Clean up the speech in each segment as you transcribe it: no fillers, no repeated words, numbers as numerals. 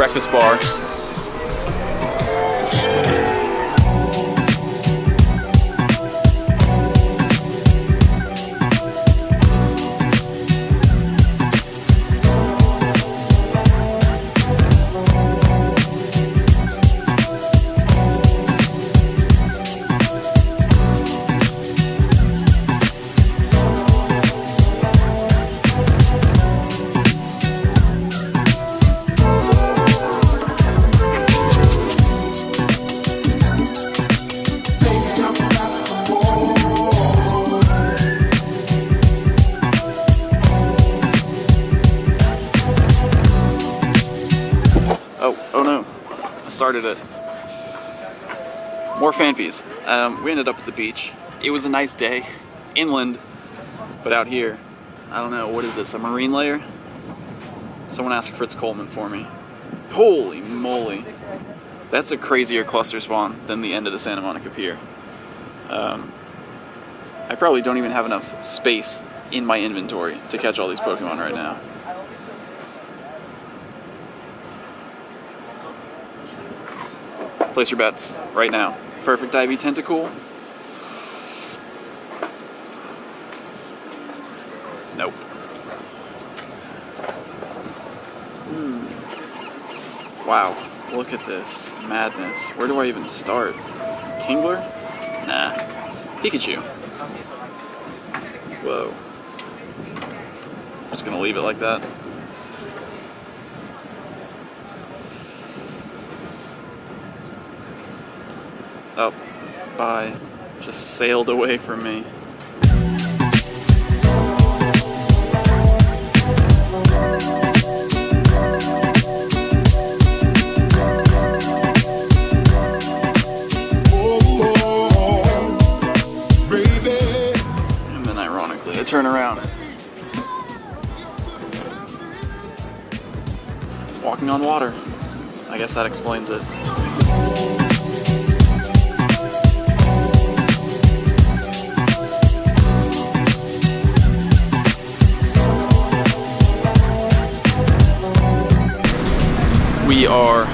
breakfast bar. Oh no, I started it. More fanpies. We ended up at the beach. It was a nice day, inland, but out here, I don't know, what is this, a marine layer? Someone asked Fritz Coleman for me. Holy moly. That's a crazier cluster spawn than the end of the Santa Monica Pier. I probably don't even have enough space in my inventory to catch all these Pokemon right now. Place your bets right now. Perfect IV Tentacool. Nope. Wow, look at this madness. Where do I even start? Kingler? Nah. Pikachu. Whoa. Just gonna leave it like that. Oh, bye. Just sailed away from me. And then ironically, I turn around. Walking on water. I guess that explains it. We are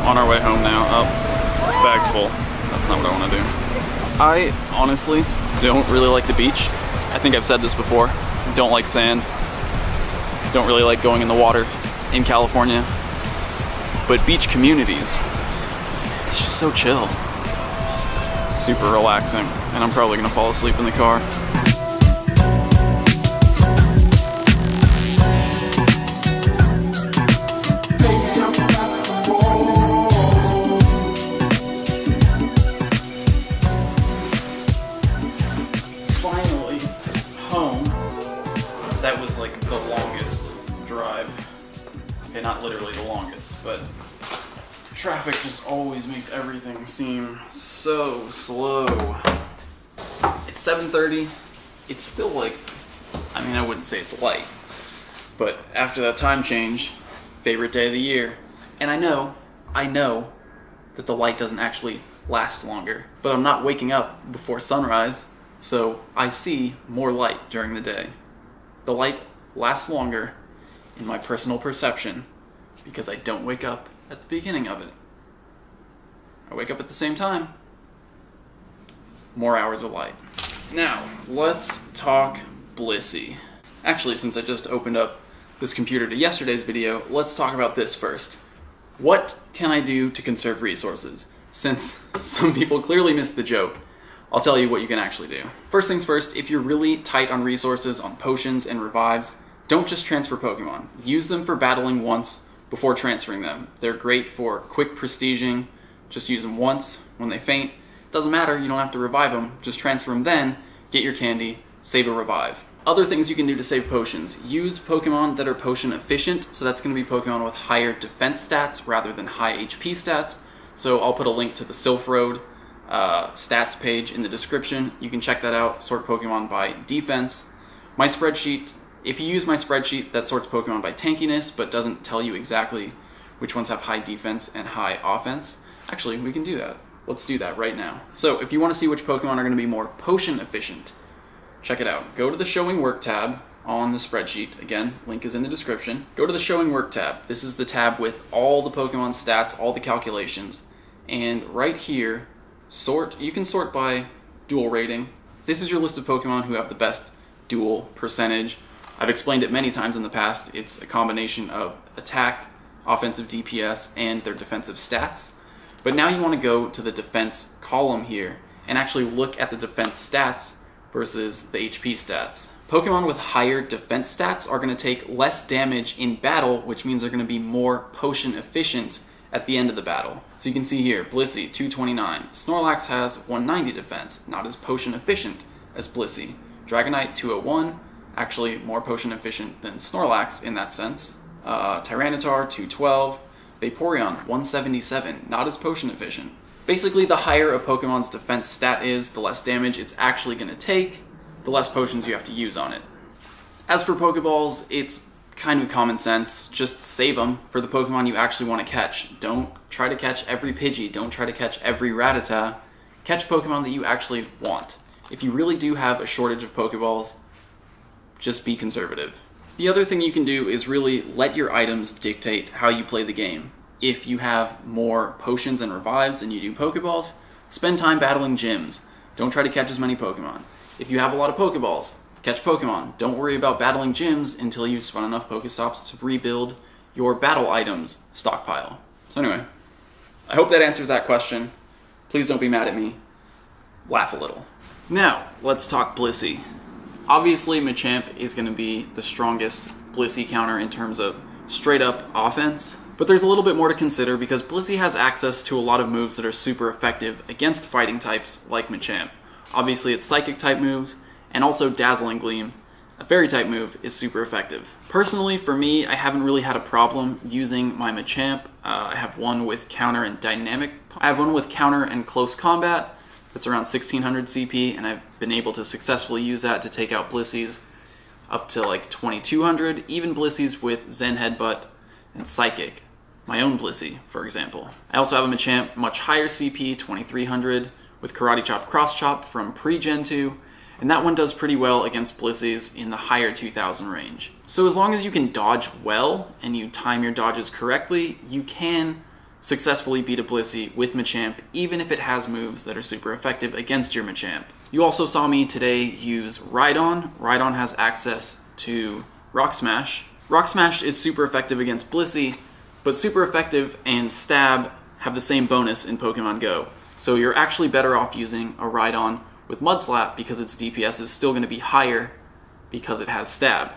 on our way home now. Oh, bag's full. That's not what I want to do. I honestly don't really like the beach. I think I've said this before. Don't like sand. Don't really like going in the water in California. But beach communities, it's just so chill. Super relaxing. And I'm probably gonna fall asleep in the car. That was like the longest drive. Okay, not literally the longest, but traffic just always makes everything seem so slow. It's 7:30. It's still like, I mean, I wouldn't say it's light, but after that time change, favorite day of the year. And I know that the light doesn't actually last longer, but I'm not waking up before sunrise, so I see more light during the day. The light lasts longer in my personal perception because I don't wake up at the beginning of it. I wake up at the same time. More hours of light. Now, let's talk Blissey. Actually, since I just opened up this computer to yesterday's video, let's talk about this first. What can I do to conserve resources? Since some people clearly missed the joke, I'll tell you what you can actually do. First things first, if you're really tight on resources, on potions and revives, don't just transfer Pokemon. Use them for battling once before transferring them. They're great for quick prestiging. Just use them once. When they faint, doesn't matter, you don't have to revive them. Just transfer them then, get your candy, save a revive. Other things you can do to save potions. Use Pokemon that are potion efficient, so that's going to be Pokemon with higher defense stats rather than high HP stats. So I'll put a link to the Sylph Road stats page in the description. You can check that out, sort Pokemon by defense. My spreadsheet, if you use my spreadsheet, that sorts Pokemon by tankiness, but doesn't tell you exactly which ones have high defense and high offense. Actually, we can do that. Let's do that right now. So if you want to see which Pokemon are going to be more potion efficient, check it out. Go to the Showing Work tab, on the spreadsheet. Again, link is in the description. Go to the Showing Work tab. This is the tab with all the Pokemon stats, all the calculations. And right here, sort. You can sort by dual rating. This is your list of Pokemon who have the best dual percentage. I've explained it many times in the past. It's a combination of attack, offensive DPS, and their defensive stats. But now you want to go to the defense column here and actually look at the defense stats versus the HP stats. Pokemon with higher defense stats are going to take less damage in battle, which means they're going to be more potion efficient at the end of the battle. So you can see here, Blissey, 229. Snorlax has 190 defense, not as potion efficient as Blissey. Dragonite, 201, actually more potion efficient than Snorlax in that sense. Tyranitar, 212. Vaporeon, 177, not as potion efficient. Basically, the higher a Pokemon's defense stat is, the less damage it's actually going to take, the less potions you have to use on it. As for Pokeballs, it's kind of common sense. Just save them for the Pokemon you actually want to catch. Don't try to catch every Pidgey. Don't try to catch every Rattata. Catch Pokemon that you actually want. If you really do have a shortage of Pokeballs, just be conservative. The other thing you can do is really let your items dictate how you play the game. If you have more potions and revives than you do Pokeballs, spend time battling gyms. Don't try to catch as many Pokemon. If you have a lot of Pokeballs, catch Pokemon. Don't worry about battling gyms until you've spun enough Pokestops to rebuild your battle items stockpile. So anyway, I hope that answers that question. Please don't be mad at me. Laugh a little. Now, let's talk Blissey. Obviously, Machamp is going to be the strongest Blissey counter in terms of straight-up offense, but there's a little bit more to consider because Blissey has access to a lot of moves that are super effective against fighting types like Machamp. Obviously, it's Psychic-type moves, and also Dazzling Gleam, a Fairy-type move, is super effective. Personally, for me, I haven't really had a problem using my Machamp. I have one with counter and dynamic. I have one with counter and close combat. That's around 1600 CP, and I've been able to successfully use that to take out Blissey's up to like 2200, even Blissey's with Zen Headbutt and Psychic. My own Blissey, for example. I also have a Machamp much higher CP, 2300, with Karate Chop Cross Chop from pre-Gen 2, and that one does pretty well against Blissey's in the higher 2000 range. So as long as you can dodge well and you time your dodges correctly, you can successfully beat a Blissey with Machamp, even if it has moves that are super effective against your Machamp. You also saw me today use Rhydon. Rhydon has access to Rock Smash. Rock Smash is super effective against Blissey, but super effective and Stab have the same bonus in Pokemon GO. So you're actually better off using a Rhydon with Mud Slap because its DPS is still going to be higher because it has Stab,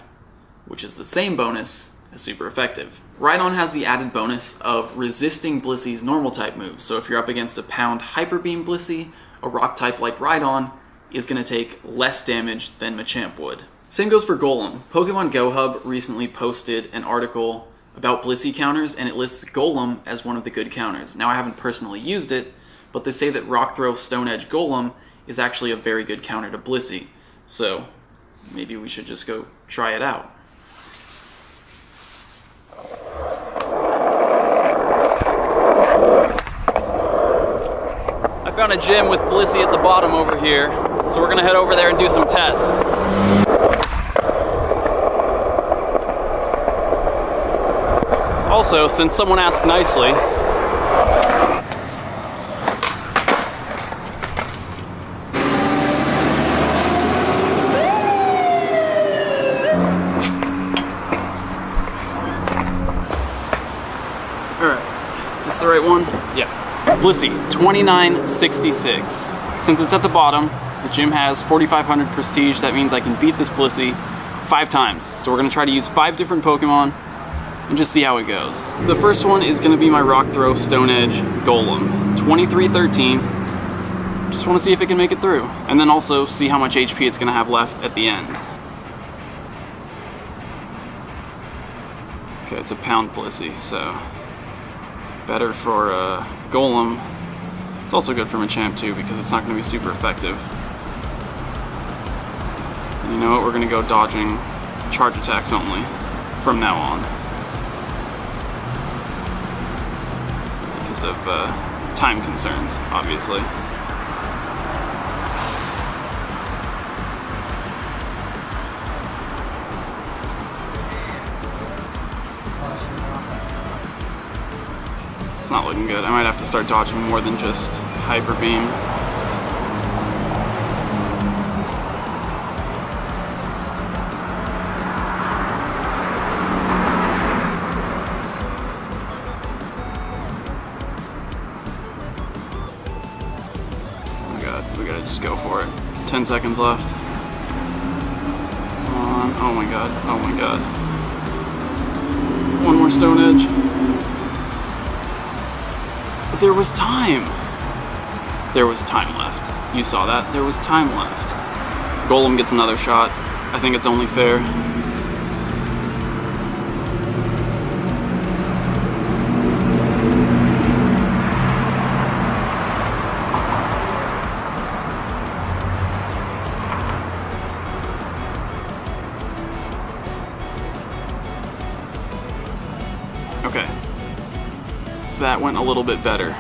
which is the same bonus as super effective. Rhydon has the added bonus of resisting Blissey's normal type moves, so if you're up against a Pound Hyper Beam Blissey, a rock type like Rhydon is going to take less damage than Machamp would. Same goes for Golem. Pokemon Go Hub recently posted an article about Blissey counters, and it lists Golem as one of the good counters. Now I haven't personally used it, but they say that Rock Throw Stone Edge Golem is actually a very good counter to Blissey, so maybe we should just go try it out. I found a gym with Blissey at the bottom over here, so we're gonna head over there and do some tests. Also, since someone asked nicely, is this the right one? Yeah. Blissey, 2966. Since it's at the bottom, the gym has 4500 prestige. That means I can beat this Blissey 5 times. So we're gonna try to use 5 different Pokemon and just see how it goes. The first one is gonna be my Rock Throw Stone Edge Golem, 2313. Just wanna see if it can make it through. And then also see how much HP it's gonna have left at the end. Okay, it's a Pound Blissey, so better for Golem. It's also good for Machamp too because it's not going to be super effective. And you know what? We're going to go dodging charge attacks only from now on because of time concerns, obviously. It's not looking good. I might have to start dodging more than just Hyper Beam. Oh my god, we gotta just go for it. 10 seconds left. Come on. Oh my god, oh my god. One more Stone Edge. But there was time. There was time left. You saw that? There was time left. Golem gets another shot. I think it's only fair. Okay. That went a little bit better.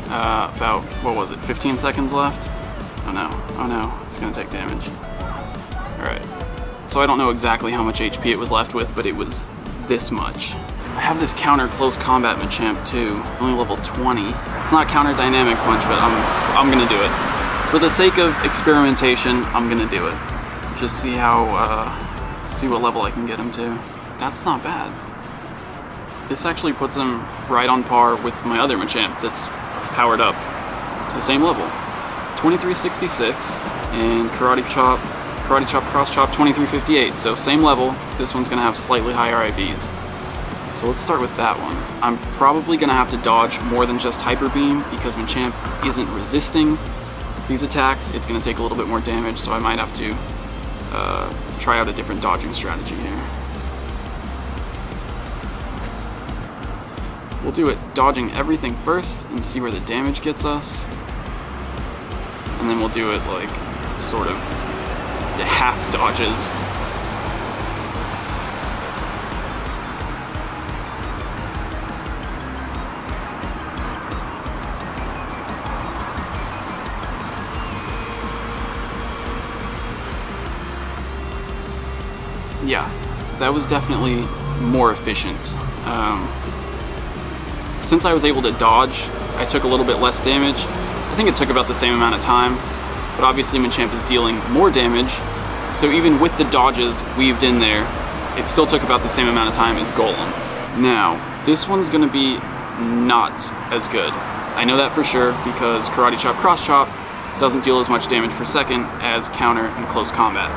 About, what was it, 15 seconds left? Oh no, it's gonna take damage. Alright, so I don't know exactly how much HP it was left with, but it was this much. I have this counter close combat Machamp too, only level 20. It's not counter dynamic punch, but I'm gonna do it. For the sake of experimentation, I'm gonna do it. Just see see what level I can get him to. That's not bad. This actually puts him right on par with my other Machamp that's powered up to the same level. 2366 and Karate Chop, Cross Chop 2358. So same level. This one's gonna have slightly higher IVs. So let's start with that one. I'm probably gonna have to dodge more than just Hyper Beam because Machamp isn't resisting these attacks. It's gonna take a little bit more damage, so I might have to try out a different dodging strategy here. We'll do it dodging everything first and see where the damage gets us. And then we'll do it like sort of half dodges. Yeah, that was definitely more efficient. Since I was able to dodge, I took a little bit less damage. I think it took about the same amount of time, but obviously Machamp is dealing more damage, so even with the dodges weaved in there, it still took about the same amount of time as Golem. Now, this one's gonna be not as good. I know that for sure because Karate Chop Cross Chop doesn't deal as much damage per second as counter and close combat.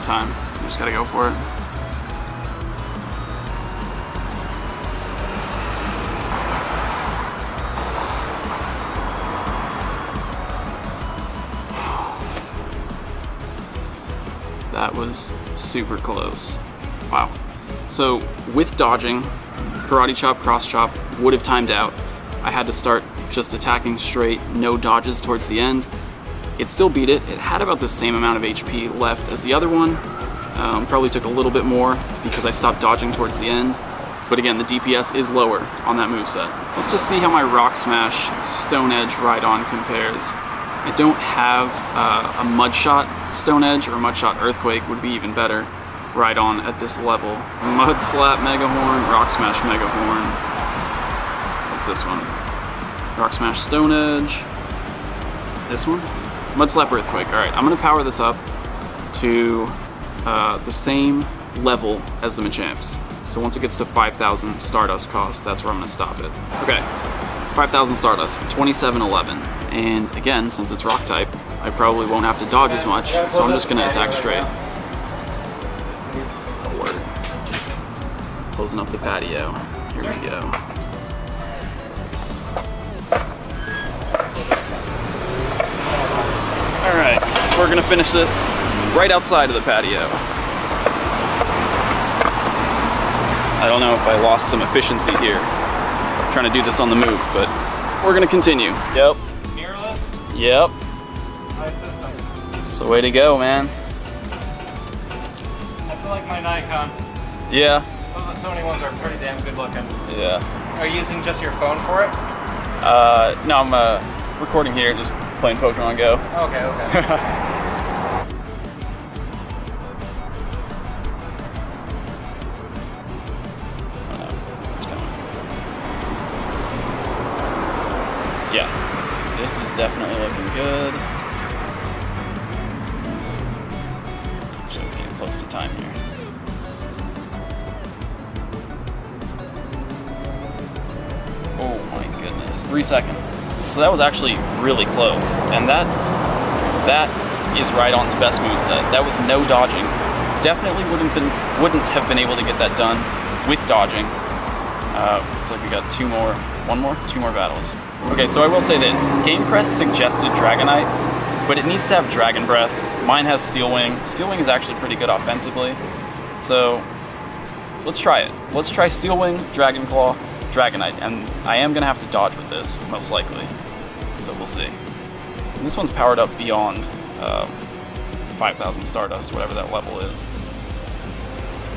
Time. You just gotta go for it. That was super close. Wow. So with dodging, Karate Chop, Cross Chop would have timed out. I had to start just attacking straight, no dodges towards the end. It still beat it. It had about the same amount of HP left as the other one. Probably took a little bit more because I stopped dodging towards the end. But again, the DPS is lower on that moveset. Let's just see how my Rock Smash Stone Edge Ride-On compares. I don't have a Mud Shot Stone Edge or a Mud Shot Earthquake would be even better Ride-On at this level. Mud Slap Mega Horn, Rock Smash Mega Horn. What's this one? Rock Smash Stone Edge. This one? Mud Slap Earthquake. Alright, I'm going to power this up to the same level as the Machamps. So once it gets to 5,000 Stardust cost, that's where I'm going to stop it. Okay, 5,000 Stardust, 2711. And again, since it's Rock type, I probably won't have to dodge as much, so I'm just going to attack straight. Forward. Closing up the patio. Here we go. Alright, we're gonna finish this right outside of the patio. I don't know if I lost some efficiency here. I'm trying to do this on the move, but we're gonna continue. Yep. Mirrorless? Yep. Nice system. It's the way to go, man. I feel like my Nikon. Yeah. Those Sony ones are pretty damn good looking. Yeah. Are you using just your phone for it? No, I'm recording here, just playing Pokemon GO. Okay, okay. Yeah, this is definitely looking good. Actually, let's get close to time here. Oh my goodness, 3 seconds. So that was actually really close, and that is Rhydon's best moveset. That was no dodging. Definitely wouldn't have been able to get that done with dodging. Looks like we got two more battles. Okay, so I will say this. GameFreak suggested Dragonite, but it needs to have Dragon Breath. Mine has Steel Wing. Steel Wing is actually pretty good offensively. So let's try it. Let's try Steel Wing, Dragon Claw, Dragonite, and I am gonna have to dodge with this, most likely. So we'll see. And this one's powered up beyond 5,000 Stardust, whatever that level is.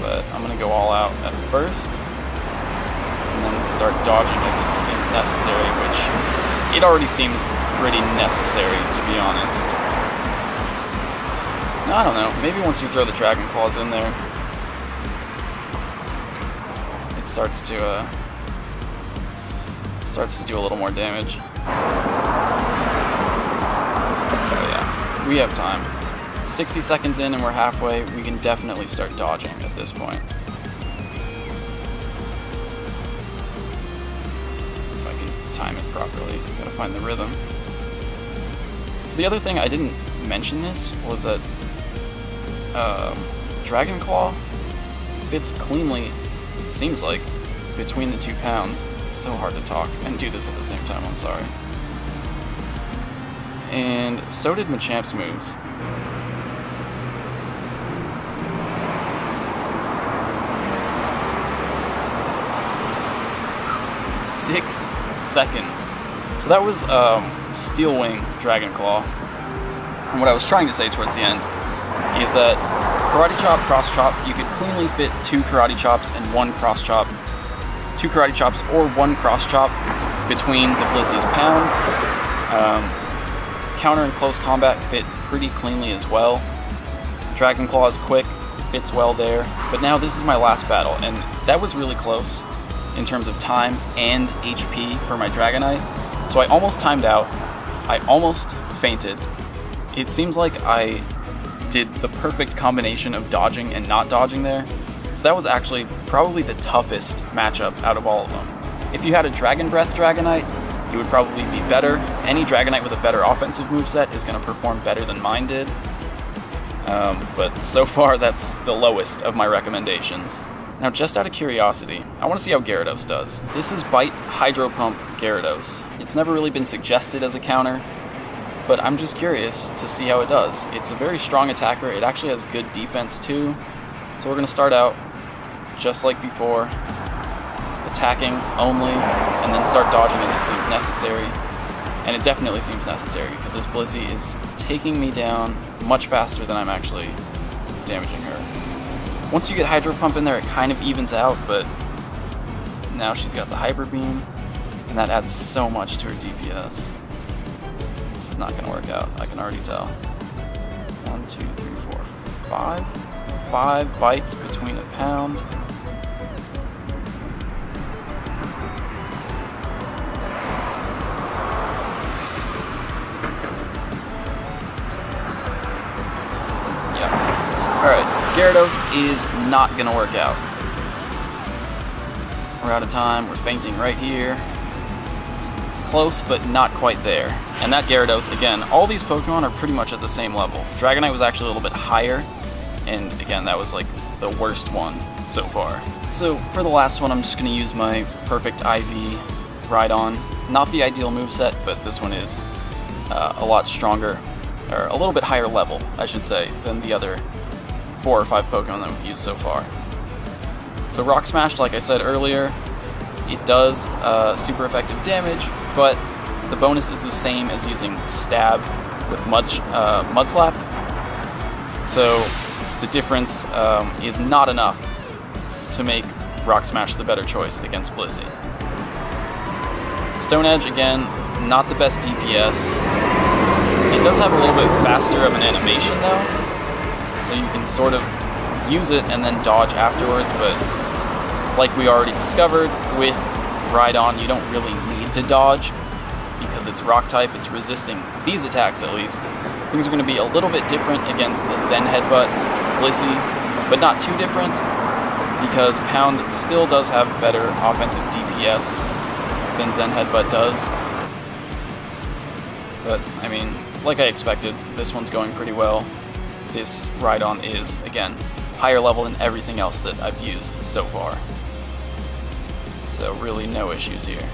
But I'm gonna go all out at first, and then start dodging as it seems necessary, which it already seems pretty necessary, to be honest. No, I don't know, maybe once you throw the Dragon Claws in there, it starts to do a little more damage. Oh yeah, we have time. 60 seconds in and we're halfway. We can definitely start dodging at this point. If I can time it properly. Gotta find the rhythm. So the other thing, I didn't mention this, was that Dragon Claw fits cleanly, it seems like, between the 2 pounds. It's so hard to talk and do this at the same time, I'm sorry. And so did Machamp's moves. Six seconds. So that was Steel Wing Dragon Claw. And what I was trying to say towards the end is that Karate Chop, Cross Chop, you could cleanly fit 2 Karate Chops and 1 Cross Chop. 2 Karate Chops or 1 Cross Chop between the Blissey's pounds. Counter and close combat fit pretty cleanly as well. Dragon Claw is quick, fits well there. But now this is my last battle, and that was really close in terms of time and HP for my Dragonite. So I almost timed out. I almost fainted. It seems like I did the perfect combination of dodging and not dodging there. So that was actually probably the toughest matchup out of all of them. If you had a Dragon Breath Dragonite, you would probably be better. Any Dragonite with a better offensive moveset is going to perform better than mine did. But so far, that's the lowest of my recommendations. Now, just out of curiosity, I want to see how Gyarados does. This is Bite Hydro Pump Gyarados. It's never really been suggested as a counter, but I'm just curious to see how it does. It's a very strong attacker. It actually has good defense too. So we're going to start out just like before, attacking only, and then start dodging as it seems necessary. And it definitely seems necessary because this Blissey is taking me down much faster than I'm actually damaging her. Once you get Hydro Pump in there, it kind of evens out, but now she's got the Hyper Beam, and that adds so much to her DPS. This is not going to work out, I can already tell. 1, 2, 3, 4, 5. 5 bites between a pound. Alright, Gyarados is not gonna work out. We're out of time, we're fainting right here. Close, but not quite there. And that Gyarados, again, all these Pokemon are pretty much at the same level. Dragonite was actually a little bit higher, and again, that was like the worst one so far. So for the last one, I'm just gonna use my perfect IV Rhydon. Not the ideal moveset, but this one is a lot stronger, or a little bit higher level, I should say, than the other 4 or 5 Pokemon that we've used so far. So Rock Smash, like I said earlier, it does super effective damage, but the bonus is the same as using Stab with Mud Slap. So the difference is not enough to make Rock Smash the better choice against Blissey. Stone Edge, again, not the best DPS. It does have a little bit faster of an animation though, so you can sort of use it and then dodge afterwards, but like we already discovered, with Rhydon you don't really need to dodge because it's rock type, it's resisting these attacks at least. Things are going to be a little bit different against a Zen Headbutt, Blissey, but not too different because Pound still does have better offensive DPS than Zen Headbutt does. But, I mean, like I expected, this one's going pretty well. This Rhydon is, again, higher level than everything else that I've used so far. So really no issues here.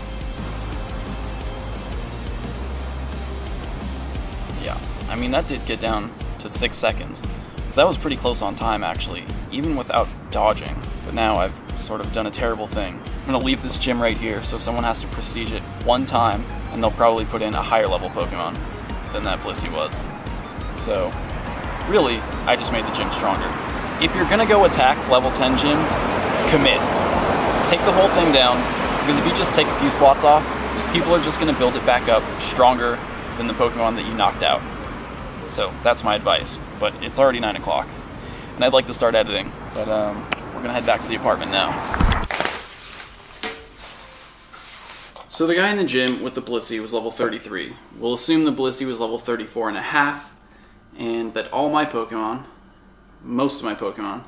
Yeah, I mean that did get down to 6 seconds. So that was pretty close on time actually, even without dodging. But now I've sort of done a terrible thing. I'm gonna leave this gym right here so someone has to prestige it one time and they'll probably put in a higher level Pokemon than that Blissey was. So really, I just made the gym stronger. If you're gonna go attack level 10 gyms, commit. Take the whole thing down, because if you just take a few slots off, people are just gonna build it back up stronger than the Pokemon that you knocked out. So that's my advice, but it's already 9 o'clock, and I'd like to start editing, but we're gonna head back to the apartment now. So the guy in the gym with the Blissey was level 33. We'll assume the Blissey was level 34 and a half, and that all my Pokemon, most of my Pokemon,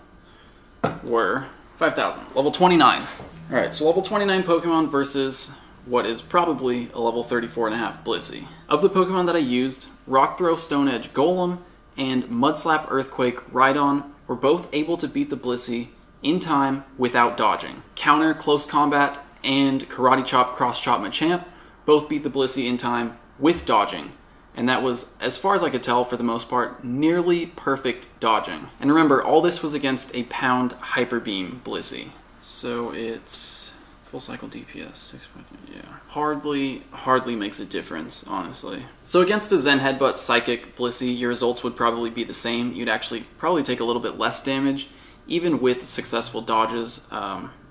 were 5,000. Level 29. Alright, so level 29 Pokemon versus what is probably a level 34 and a half Blissey. Of the Pokemon that I used, Rock Throw Stone Edge Golem and Mudslap Earthquake Rhydon were both able to beat the Blissey in time without dodging. Counter Close Combat and Karate Chop Cross Chop Machamp both beat the Blissey in time with dodging. And that was, as far as I could tell, for the most part, nearly perfect dodging. And remember, all this was against a Pound Hyper Beam Blissey. So it's full cycle DPS, 6.3, yeah. Hardly makes a difference, honestly. So against a Zen Headbutt Psychic Blissey, your results would probably be the same. You'd actually probably take a little bit less damage, even with successful dodges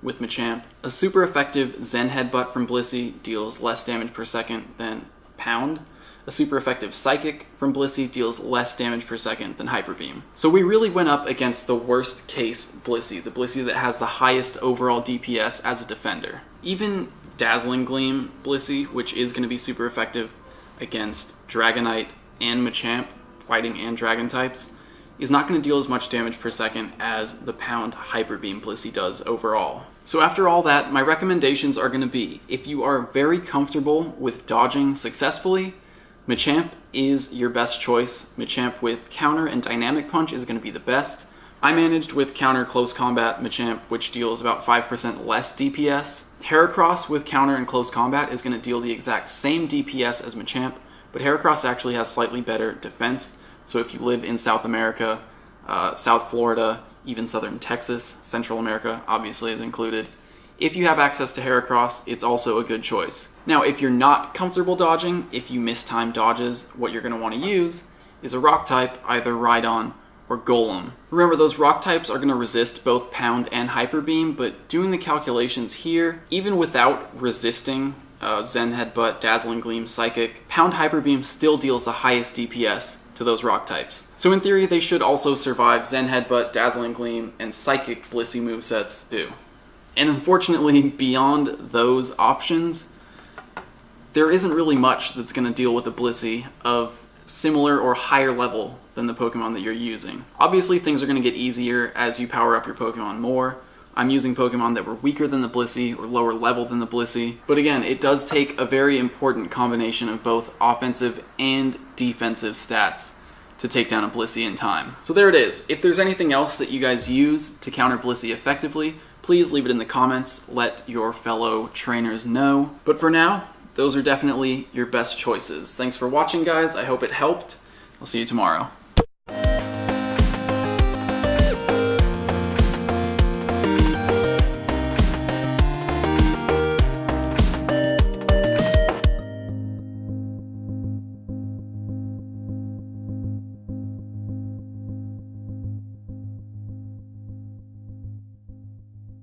with Machamp. A super effective Zen Headbutt from Blissey deals less damage per second than Pound. A super effective Psychic from Blissey deals less damage per second than Hyper Beam. So we really went up against the worst case Blissey, the Blissey that has the highest overall DPS as a defender. Even Dazzling Gleam Blissey, which is going to be super effective against Dragonite and Machamp, fighting and Dragon types, is not going to deal as much damage per second as the Pound Hyper Beam Blissey does overall. So after all that, my recommendations are going to be, if you are very comfortable with dodging successfully, Machamp is your best choice. Machamp with Counter and Dynamic Punch is going to be the best. I managed with Counter Close Combat Machamp, which deals about 5% less DPS. Heracross with Counter and Close Combat is going to deal the exact same DPS as Machamp, but Heracross actually has slightly better defense. So if you live in South America, South Florida, even Southern Texas, Central America obviously is included, if you have access to Heracross, it's also a good choice. Now, if you're not comfortable dodging, if you miss time dodges, what you're going to want to use is a rock type, either Rhydon or Golem. Remember, those rock types are going to resist both Pound and Hyper Beam, but doing the calculations here, even without resisting Zen Headbutt, Dazzling Gleam, Psychic, Pound Hyper Beam still deals the highest DPS to those rock types. So in theory, they should also survive Zen Headbutt, Dazzling Gleam, and Psychic Blissey movesets too. And unfortunately, beyond those options, there isn't really much that's going to deal with a Blissey of similar or higher level than the Pokemon that you're using. Obviously, things are going to get easier as you power up your Pokemon more. I'm using Pokemon that were weaker than the Blissey or lower level than the Blissey. But again, it does take a very important combination of both offensive and defensive stats to take down a Blissey in time. So there it is. If there's anything else that you guys use to counter Blissey effectively, please leave it in the comments. Let your fellow trainers know. But for now, those are definitely your best choices. Thanks for watching, guys. I hope it helped. I'll see you tomorrow.